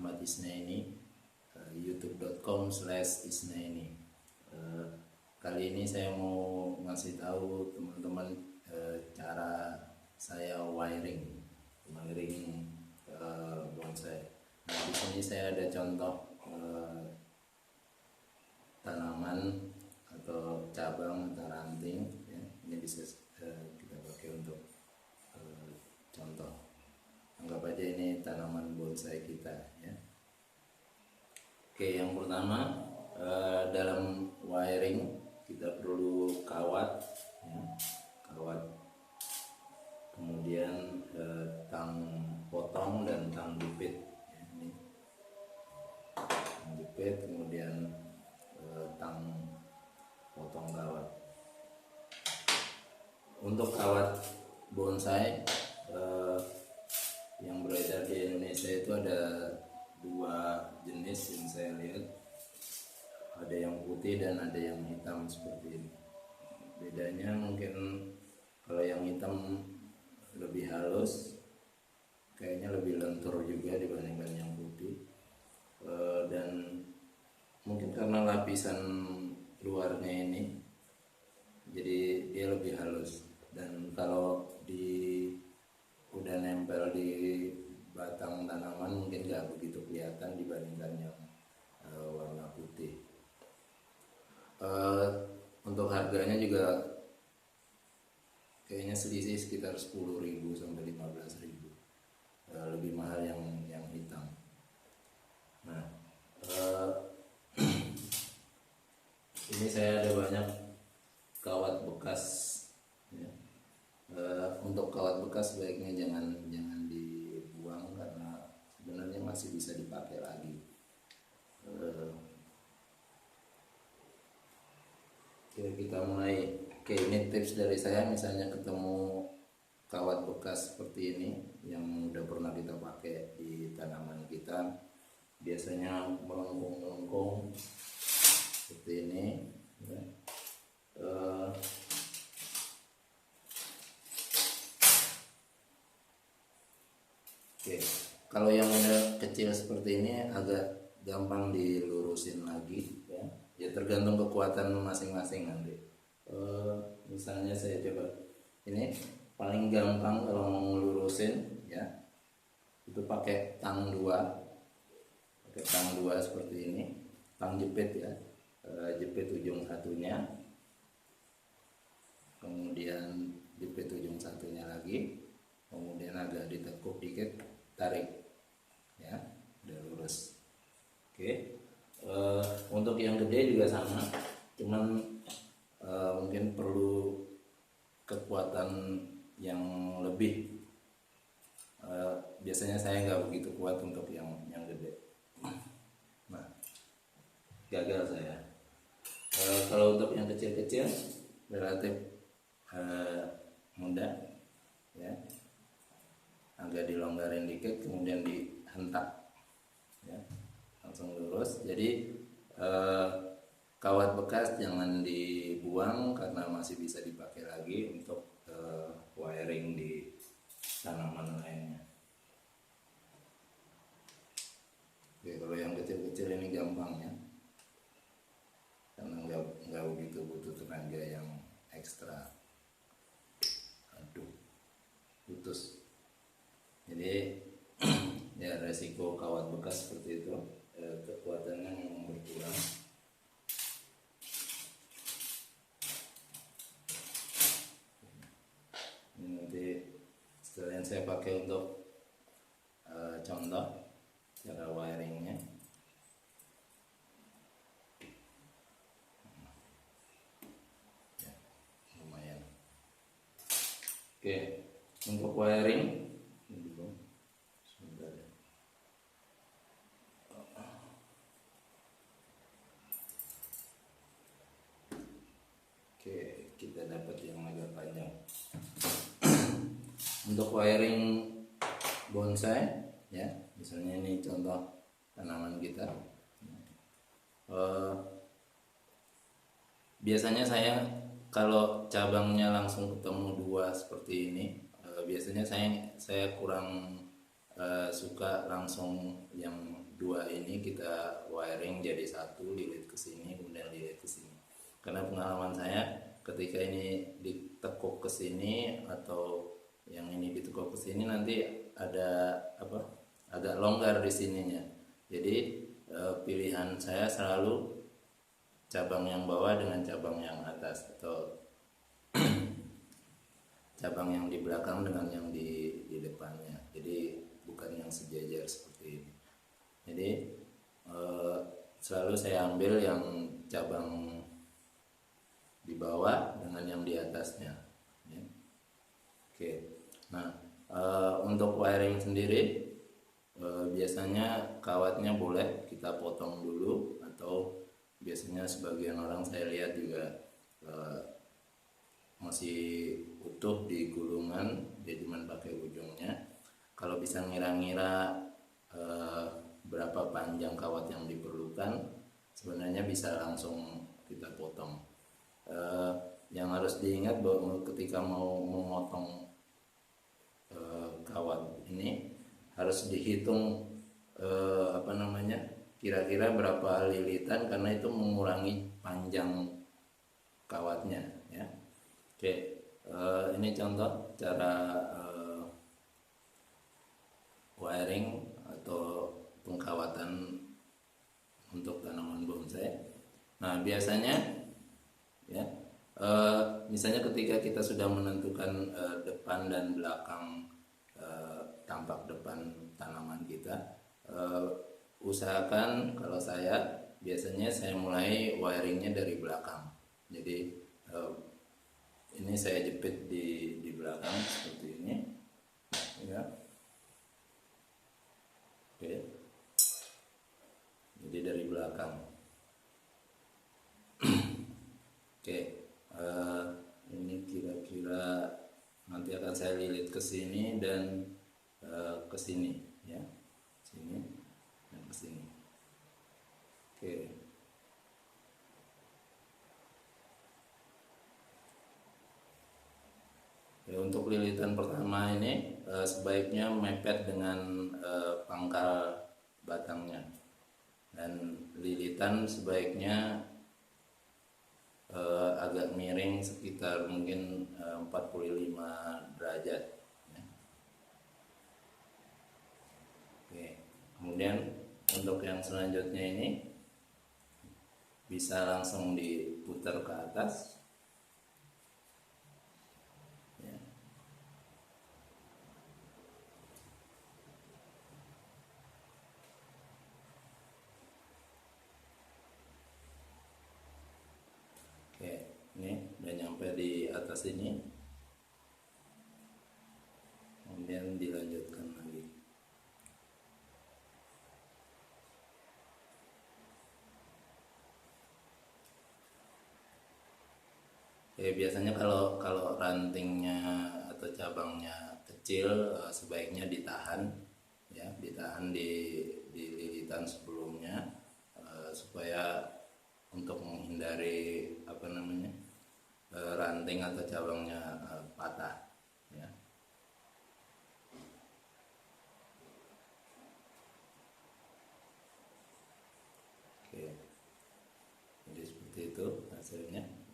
Ahmad Isnaini, youtube.com/isnaini. Kali ini saya mau ngasih tahu teman-teman cara saya wiring bonsai. Nah, di sini saya ada contoh tanaman atau cabang atau ranting ya. Ini bisa kita pakai untuk contoh. Anggap aja ini tanaman bonsai kita ya. Oke, yang pertama dalam wiring kita perlu kawat ya. Kawat, kemudian tang potong dan tang jepit ya. Ini tang jepit, kemudian tang potong kawat. Untuk kawat bonsai yang beredar di Indonesia itu ada dua jenis yang saya lihat, ada yang putih dan ada yang hitam seperti ini. Bedanya mungkin kalau yang hitam lebih halus, kayaknya lebih lentur juga dibandingkan yang putih, dan mungkin karena lapisan luarnya ini jadi dia lebih halus, dan kalau udah nempel di batang tanaman mungkin nggak begitu kelihatan dibandingkan yang warna putih. Untuk harganya juga kayaknya selisih sekitar 10.000 sampai 15.000, lebih mahal yang hitam. Nah, ini saya ada banyak kawat bekas ya. Untuk kawat bekas sebaiknya jangan dibuang karena sebenarnya masih bisa dipakai lagi. Kita mulai. Oke, ini tips dari saya. Misalnya ketemu kawat bekas seperti ini yang udah pernah kita pakai di tanaman kita, biasanya melengkung seperti ini ya. Oke, kalau yang udah kecil seperti ini agak gampang dilurusin lagi ya. Ya tergantung kekuatan masing-masing nanti. Misalnya saya coba ini paling gampang kalau mau ngelurusin ya, itu pakai tang 2. Pakai tang 2 seperti ini, tang jepit ya. Jepit ujung satunya, kemudian jepit ujung satunya lagi, kemudian agak ditekuk dikit, tarik ya, udah lurus. Oke. Untuk yang gede juga sama, cuman mungkin perlu kekuatan yang lebih. Biasanya saya nggak begitu kuat untuk yang gede. Nah, gagal saya. Kalau untuk yang kecil-kecil relatif mudah ya, agak dilonggarin dikit kemudian dihentak ya, langsung lurus. Jadi kawat bekas jangan dibuang karena masih bisa dipakai lagi untuk wiring di tanaman lainnya. Oke, kalau yang kecil-kecil ini gampang ya, karena nggak begitu butuh tenaga yang ekstra. Aduh, putus. Jadi ya resiko kawat bekas seperti itu, kekuatannya memang berkurang. Ini nanti sekalian saya pakai untuk contoh cara wiringnya. Ya, lumayan. Oke, untuk wiring kita dapat yang agak panjang. Untuk wiring bonsai ya, misalnya ini contoh tanaman kita. Biasanya saya kalau cabangnya langsung ketemu dua seperti ini, biasanya saya kurang suka langsung yang dua ini kita wiring jadi satu, lilit ke sini kemudian lilit ke sini. Karena pengalaman saya ketika ini ditekuk ke sini atau yang ini ditekuk ke sini, nanti ada agak longgar di sininya. Jadi pilihan saya selalu cabang yang bawah dengan cabang yang atas, atau cabang yang di belakang dengan yang di depannya. Jadi bukan yang sejajar seperti ini. Jadi selalu saya ambil yang cabang di bawah dengan yang di atasnya, ya. Oke. Nah, untuk wiring sendiri biasanya kawatnya boleh kita potong dulu, atau biasanya sebagian orang saya lihat juga masih utuh di gulungan, dia cuma pakai ujungnya. Kalau bisa ngira-ngira berapa panjang kawat yang diperlukan, sebenarnya bisa langsung kita potong. Yang harus diingat bahwa ketika mau memotong kawat ini harus dihitung kira-kira berapa lilitan, karena itu mengurangi panjang kawatnya, ya. Oke, ini contoh cara wiring atau pengkawatan untuk tanaman bonsai. Nah, biasanya ya misalnya ketika kita sudah menentukan depan dan belakang tampak depan tanaman kita, usahakan, kalau saya biasanya saya mulai wiringnya dari belakang. Jadi ini saya jepit di belakang seperti ini, ya. Oke, jadi dari belakang. Oke, ini kira-kira nanti akan saya lilit ke sini dan ke sini, ya, sini dan ke sini. Oke. Ya, untuk lilitan pertama ini sebaiknya mepet dengan pangkal batangnya, dan lilitan sebaiknya agak miring sekitar mungkin 45 derajat, ya. Oke. Kemudian untuk yang selanjutnya ini bisa langsung diputar ke atas, ya. Oke, ini udah nyampe di atas ini, kemudian dilanjutkan lagi. Ya, biasanya kalau rantingnya atau cabangnya kecil, sebaiknya ditahan, ya, ditahan di lilitan sebelumnya, supaya untuk menghindari ranting atau cabangnya patah, ya. Oke, jadi seperti itu hasilnya.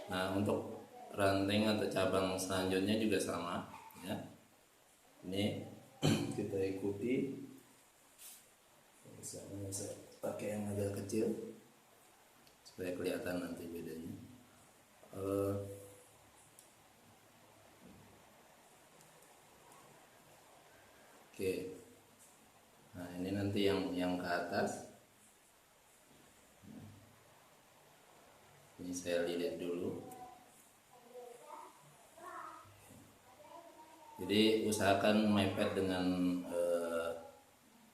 Nah, untuk ranting atau cabang selanjutnya juga sama, ya. Ini kita ikuti. Misalnya saya pakai yang agak kecil supaya kelihatan nanti bedanya. Oke. Nah, ini nanti yang ke atas. Ini saya lilit dulu. Jadi usahakan mepet dengan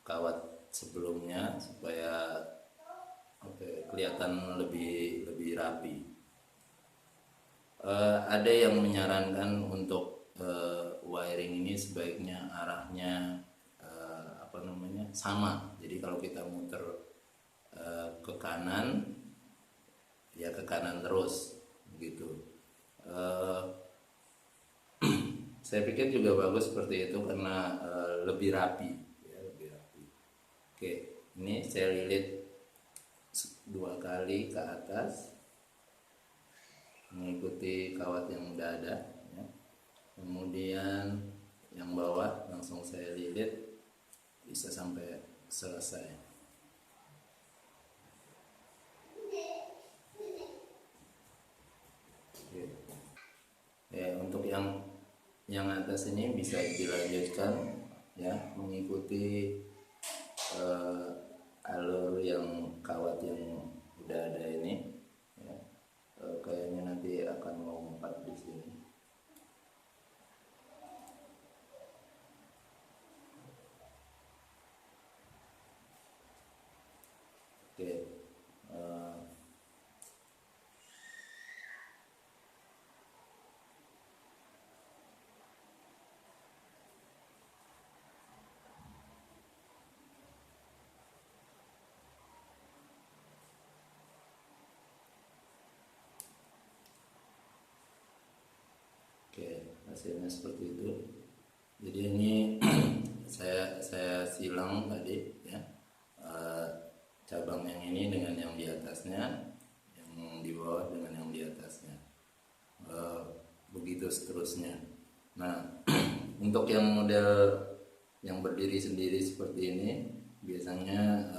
kawat sebelumnya supaya kelihatan lebih rapi. Ada yang menyarankan untuk wiring ini sebaiknya arahnya sama. Jadi kalau kita muter ke kanan, ya ke kanan terus, gitu. Saya pikir juga bagus seperti itu karena lebih rapi, ya, lebih rapi. Oke, ini saya lilit 2 kali ke atas mengikuti kawat yang udah ada, ya. Kemudian yang bawah langsung saya lilit bisa sampai selesai. Oke. Ya, untuk yang atas ini bisa dilanjutkan, ya, mengikuti alur yang kawat yang udah ada ini, ya. Kayaknya nanti akan melompat di sini. Oke. Oke, hasilnya seperti itu. Jadi ini saya silang tadi, ya, cabang yang ini dengan yang di atasnya, yang di bawah dengan yang di atasnya, begitu seterusnya. Nah, untuk yang model yang berdiri sendiri seperti ini biasanya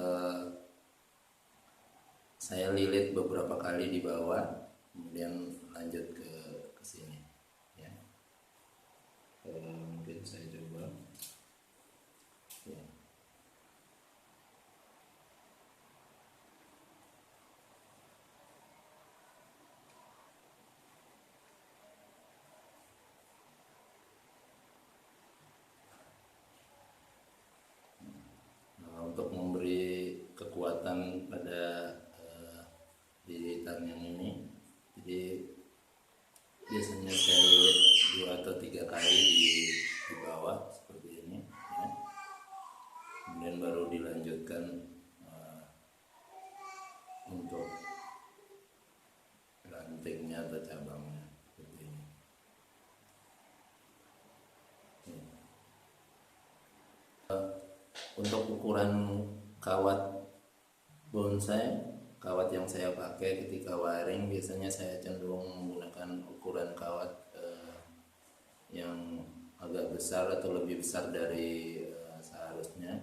saya lilit beberapa kali di bawah, kemudian lanjut ke sini, ya. Mungkin saya coba, ya. Nah, untuk memberi kekuatan pada lilitan yang ini, jadi biasanya saya lilit 2 atau 3 kali di bawah seperti ini, ya. Kemudian baru dilanjutkan untuk rantingnya atau cabangnya seperti ini. Untuk ukuran kawat bonsai, kawat yang saya pakai ketika wiring biasanya saya cenderung menggunakan ukuran kawat yang agak besar atau lebih besar dari seharusnya,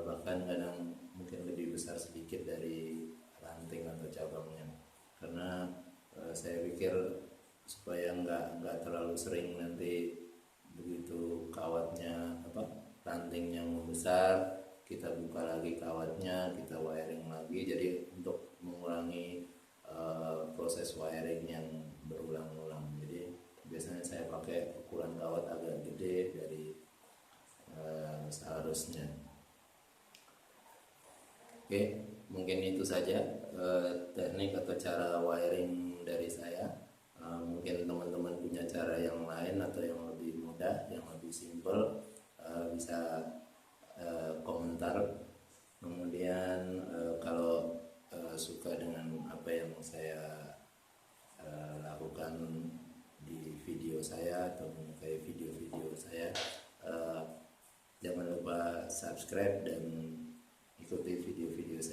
bahkan kadang mungkin lebih besar sedikit dari ranting atau cabangnya, karena saya pikir supaya nggak terlalu sering nanti begitu kawatnya rantingnya membesar, kita buka lagi kawatnya, kita wiring lagi, jadi untuk mengurangi proses wiring yang berulang-ulang. Jadi biasanya saya pakai ukuran kawat agak gede dari seharusnya. Oke, mungkin itu saja teknik atau cara wiring dari saya. Mungkin teman-teman punya cara yang lain atau yang lebih mudah, yang lebih simple, bisa komentar. Kemudian kalau suka dengan apa yang saya lakukan di video saya atau menyukai video-video saya, jangan lupa subscribe dan ikuti video-video saya.